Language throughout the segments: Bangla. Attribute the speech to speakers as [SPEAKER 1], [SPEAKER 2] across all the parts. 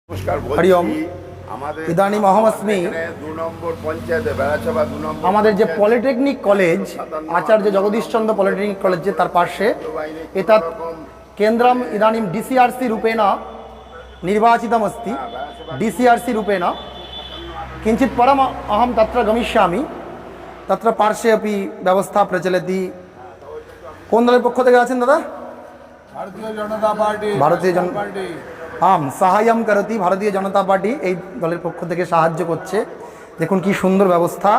[SPEAKER 1] हरि ओम। इदानीम अहमस्मि हमारे जो पॉलिटेक्निक कॉलेज आचार्य जगदीश चंद्र पॉलिटेक्निक कॉलेज तार पार्श्वे एतत् केन्द्रम इदानीम DCRC रूपेण निर्वाचितमस्ति। DCRC रूपेण किंचित् परम अहम तत्र गमिष्यामि। तत्र पार्श्वे अपि व्यवस्था प्रचलति। कोन दलेर पक्ष थेके आছেন दादा?
[SPEAKER 2] भारतीय जनता पार्टी।
[SPEAKER 1] भारतीय जनता पार्टी आम साहाय्यम करती भारतीय जनता पार्टी এই দলের পক্ষ থেকে সাহায্য করছে। দেখুন কি সুন্দর ব্যবস্থা,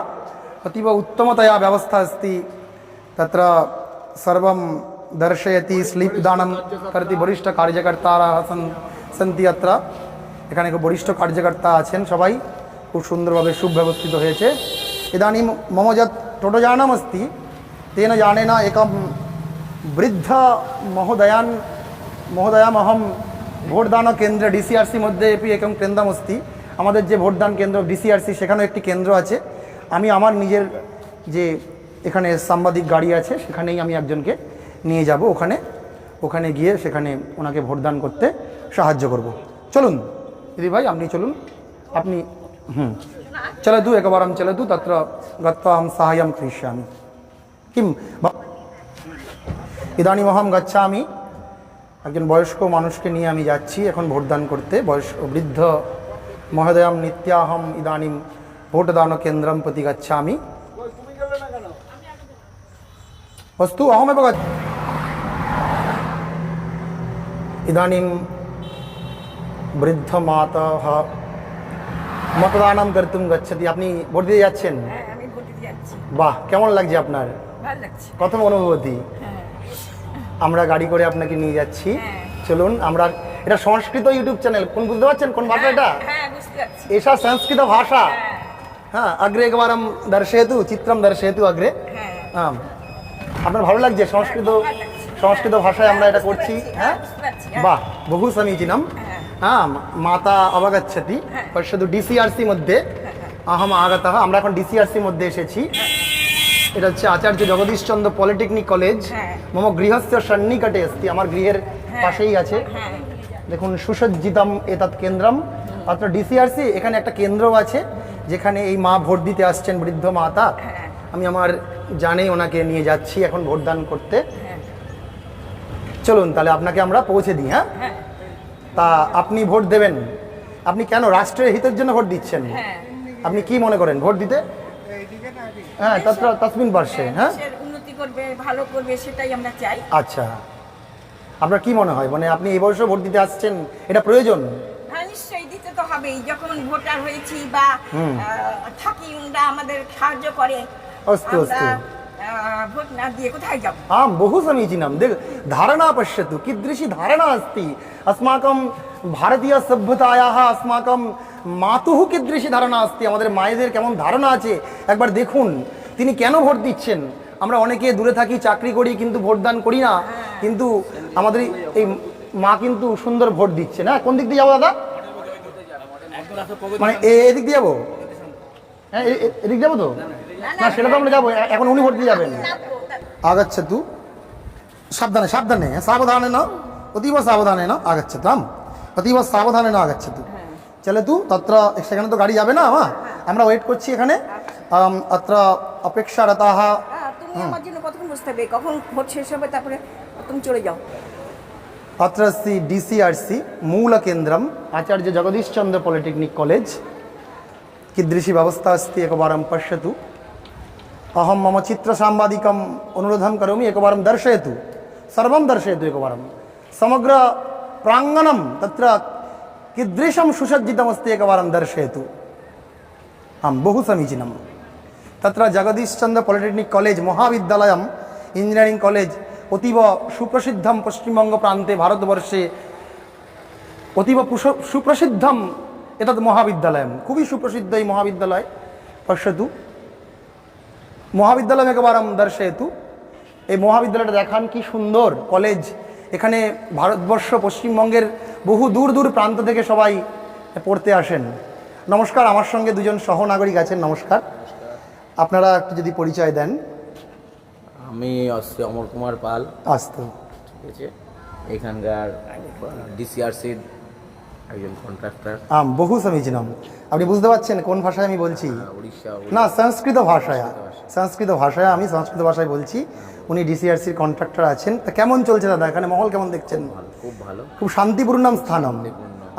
[SPEAKER 1] অতীব উত্তমতया ব্যবস্থা अस्ति। तत्र सर्वं दर्शयति स्लीप दानं करति वरिष्ठ कार्यकर्तारा सन्ति अत्र। এখানে খুব বরিষ্ঠ কার্যকর্তা আছেন, সবাই খুব সুন্দরভাবে সুব্যবস্থিত হয়েছে। ইদাनीं मम यत् टोटोयानम् अस्ति तेन यानेन एकं वृद्ध महोदयाम् अहं ভোটদান কেন্দ্র DCRC মধ্যে এপি একম কেন্দ্রম अस्ति। আমাদের যে ভোটদান কেন্দ্র DCRC সেখানেও একটি কেন্দ্র আছে। আমি আমার নিজের যে এখানে সাংবাদিক গাড়ি আছে সেখানেই আমি একজনকে নিয়ে যাব, ওখানে গিয়ে সেখানে ওনাকে ভোটদান করতে সাহায্য করব। চলুন দিদি ভাই, আপনি চলুন। আপনি চলতু একবারম চলতু তত্র গত্বা আহম সাহায্যম করিষ্যামি। কিম ইদানীম অহম গচ্ছামি। একজন বয়স্ক মানুষকে নিয়ে আমি যাচ্ছি এখন ভোটদান করতে। বয়স্ক বৃদ্ধ মহোদয়াম নিত্যাহম ইদানীম ভোটদান কেন্দ্রম প্রতি গচ্ছামি। অস্তু অহমেব ইদানীম বৃদ্ধ মাতা মতদানম করতুম গচ্ছতি। আপনি ভোট দিতে যাচ্ছেন? বাহ, কেমন লাগছে আপনার? প্রথম অনুভূতি? আমরা গাড়ি করে আপনাকে নিয়ে যাচ্ছি। চলুন, আমরা এটা সংস্কৃত ইউটিউব চ্যানেল। কোন বুঝতে পারছেন কোন ভাষা এটা? এসা সংস্কৃত ভাষা। হ্যাঁ, আগ্রে একবারম দর্শয়তু চিত্রম দর্শয়তু আগ্রে। হ্যাঁ, আপনার ভালো লাগছে? সংস্কৃত ভাষায় আমরা এটা করছি। হ্যাঁ, বাহ, বহু সমীচীনম। হ্যাঁ, মাতা অবগচ্ছতি পশ্যতু DCRC মধ্যে আহম আগতঃ। আমরা এখন DCRC মধ্যে এসেছি। এটা হচ্ছে আচার্য জগদীশ চন্দ্র পলিটেকনিক কলেজ। মম গৃহস্থ সন্নিকটে अस्ति। আমার গৃহের পাশেই আছে। দেখুন সুসজ্জিতম এতৎ কেন্দ্রম অত্র DCRC। এখানে একটা কেন্দ্র আছে যেখানে এই মা ভোট দিতে আসছেন, বৃদ্ধ মাতা। আমি আমার জানে ওনাকে নিয়ে যাচ্ছি এখন ভোটদান করতে। চলুন তাহলে আপনাকে আমরা পৌঁছে দিই। হ্যাঁ, তা আপনি ভোট দেবেন? আপনি কেন রাষ্ট্রের হিতের জন্য ভোট দিচ্ছেন? আপনি কি মনে করেন ভোট দিতে? হ্যাঁ, তসমিন পার্শ্বে। হ্যাঁ,
[SPEAKER 3] উন্নতি করবে, ভালো করবে, সেটাই আমরা চাই।
[SPEAKER 1] আচ্ছা, আপনার কি মনে হয়, মানে আপনি এই বয়সে ভোট দিতে আসছেন, এটা প্রয়োজন?
[SPEAKER 3] হ্যাঁ, নিশ্চয়ই দিতে তো হবেই। যখন ভোটার হয়েছি বা থাকি, ওরা আমাদের সাহায্য করে।
[SPEAKER 1] অস্তু অস্তু।
[SPEAKER 3] ভোট না দিয়ে কোথায় যাব?
[SPEAKER 1] आम बहु समीचीनं। देख धारणा पश्यतु कीदृशी धारणा अस्ति अस्माकं भारतीय सभ्यतायाः। अस्माकं मातुः कीदृशी धारणा अस्ति। আমাদের মায়েদের কেমন ধারণা আছে একবার দেখুন। তিনি কেন ভোট দিচ্ছেন? আমরা অনেকে দূরে থাকি, চাকরি করি, কিন্তু ভোটদান করি না। কিন্তু আমাদের এই মা কিন্তু সুন্দর ভোট দিচ্ছে না। কোন দিক দিয়ে যাবো দাদা? মানে এদিক দিয়ে যাবো? হ্যাঁ, এদিক যাবো তো? না, সেটা তো আমরা যাবো। এখন উনি ভোট দিয়ে যাবেন। आगच्छतु। सावधाने सावधाने सावधानेन अतीव सावधानेन आगच्छतु। अतीव सावधानेन आगच्छतु। चलतु तत्र সেখানে তো গাড়ি যাবে না। আমরা ওয়েট করছি এখানে। अत्र अपेक्षारताः।
[SPEAKER 3] তুমি আমার জন্য কতক্ষণ বসতে হবে? কখন ভোট শেষ হবে তারপরে তুমি চলে যাও।
[SPEAKER 1] अत्र अस्ति DCRC मूलकेन्द्रम् आचार्य जगदीश चंद्र पॉलिटेक्निक कॉलेज। कीदृशी व्यवस्था अस्ति एकवारं पश्यतु। अहम मम चित्र सांबादिकम अनुरोधं करोमि एकवारं दर्शयतु, सर्वं दर्शयतु एकवारं। समग्र प्रांगणं तत्र कीदृशं सुसज्जितमस्ति एकवारं दर्शयतु। आं, बहु समीचीनं। तत्र जगदीश चंद्र पॉलिटेक्निक कॉलेज महाविद्यालयम् इंजिनियरिंग कॉलेज अतीव सुप्रसिद्धं पश्चिमबंग प्रान्ते भारतवर्षे अतीव सुप्रसिद्धम् एतत् महाविद्यालयं। खूबই सुप्रसिद्ध এই মহাবিদ্যালয়। पश्यतु মহাবিদ্যালয় একবারম দর্শয়তু। এই মহাবিদ্যালয়টা দেখান কি সুন্দর কলেজ। এখানে ভারতবর্ষ পশ্চিমবঙ্গের বহু দূর দূর প্রান্ত থেকে সবাই পড়তে আসেন। নমস্কার, আমার সঙ্গে দুজন সহনাগরিক আছেন। নমস্কার, আপনারা একটু যদি পরিচয় দেন।
[SPEAKER 4] আমি অমর কুমার পাল।
[SPEAKER 1] আস্তু,
[SPEAKER 4] ঠিক আছে। এখানকার DCRC একজন কন্ট্রাক্টর।
[SPEAKER 1] বহু সমীচীনম। আপনি বুঝতে পারছেন কোন ভাষায় আমি বলছি?
[SPEAKER 4] উড়িষ্যা।
[SPEAKER 1] না, সংস্কৃত ভাষায়, সংস্কৃত ভাষায়, আমি সংস্কৃত ভাষায় বলছি। উনি ডিসিআরসির কন্ট্রাক্টর আছেন। তা কেমন চলছে দাদা এখানে মহল, কেমন দেখছেন?
[SPEAKER 4] খুব ভালো।
[SPEAKER 1] খুব শান্তিপূর্ণম স্থানম।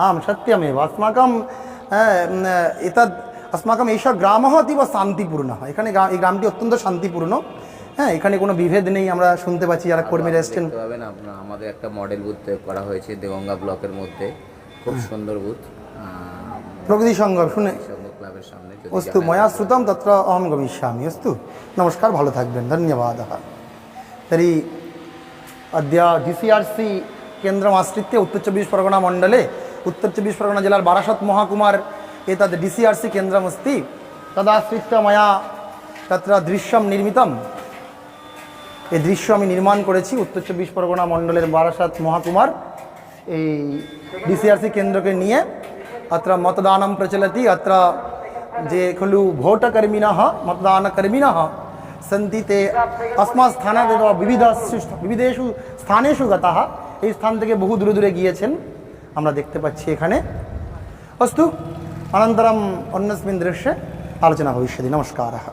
[SPEAKER 1] আম সত্যমেव अस्माकं এতদ अस्माकं এষা গ্রামः অতীব শান্তিপূর্ণः। এখানে এই গ্রামটি অত্যন্ত শান্তিপূর্ণ। হ্যাঁ, এখানে কোনো বিভেদ নেই, আমরা শুনতে পাচ্ছি যারা কর্মীরা এসছেন।
[SPEAKER 4] দেখতে পাবেন আপনার, আমাদের একটা মডেল বুথ করা হয়েছে দেগঙ্গা ব্লকের মধ্যে, খুব সুন্দর বুথ।
[SPEAKER 1] প্রগতি সংঘ শুনে
[SPEAKER 4] সংঘ ক্লাবের সামনে। যদি
[SPEAKER 1] অস্তু ময়া শ্রুতম তত্র অহম গমিষ্যামি। অস্তু, নমস্কার, ভালো থাকবেন, ধন্যবাদः। तर्हि अद्य DCRC केन्द्रमाश्रित्य उत्तर 24 परगना मण्डले, उत्तर 24 परगना जिलार बारासत महाकुमार एतद् DCRC केन्द्रमस्ति। तदाश्रित्य मया तत्र दृश्यं निर्मितम्। এই দৃশ্য আমি নির্মাণ করেছি উত্তর 24 পরগনা মণ্ডলের বারাসাত মহাকুমার এই ডিসিআরসি কেন্দ্রকে নিয়ে। अत्र मतदानं प्रचलति। अत्र जे खलु भोटकर्मिणः मतदानकर्मिणः सन्ति ते अस्मात् स्थानादेव विविधेषु स्थानेषु गताः। এই স্থান থেকে বহু দূরে দূরে গিয়েছেন, আমরা দেখতে পাচ্ছি এখানে। अस्तु, अनन्तरम् अन्यस्मिन् दृश्ये आलोचना भविष्यति। नमस्कारः।